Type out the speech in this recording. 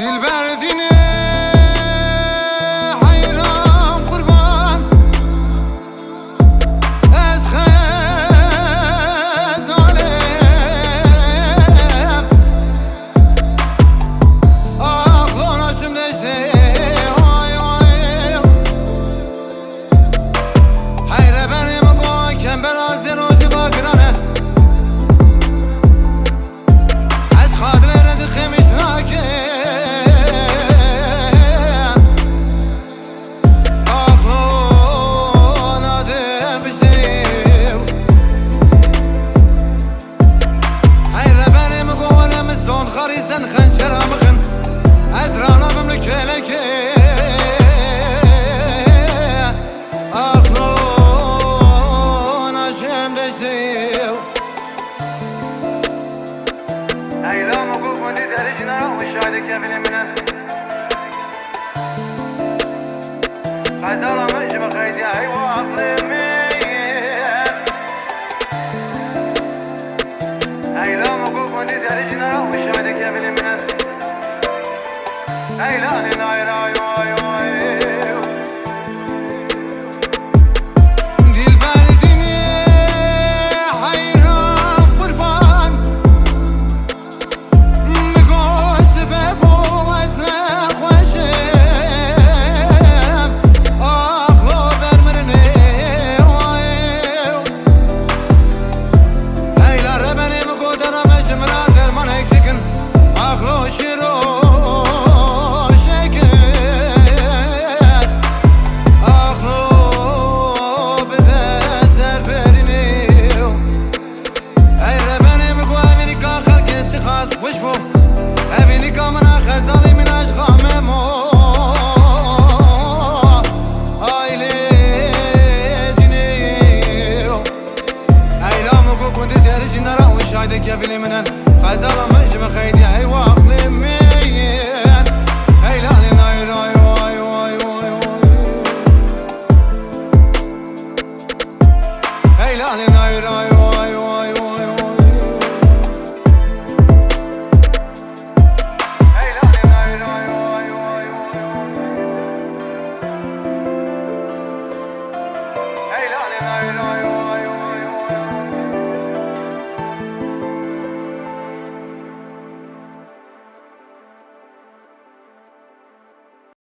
دلبردینه حیرام قربان از خزالم آخلان آشم نشته حیره بریم گوه کم برازی روزی با گرانه از خادل رزقی میشناکه خاريزن خنشرة مخن أزرانا مملكة لك أخلون أشم دشتيو أي لا مقوف ودي درجنا وشاهدك يا بني منن غزالة مجمع خيدي أيوة أقلمي أي لا مقوف ودي درجنا وشاهدك يا بني منن أي لا ناير أيوة وش بو أبيني كامنا خزالي من أشغام مو آيلي زينيو أيلا مكو كنت دارجي نرى وشايدك يا بلي منن خزالة مجمع خيدي أيوا أقلمين أيلا لناير أيلا لناير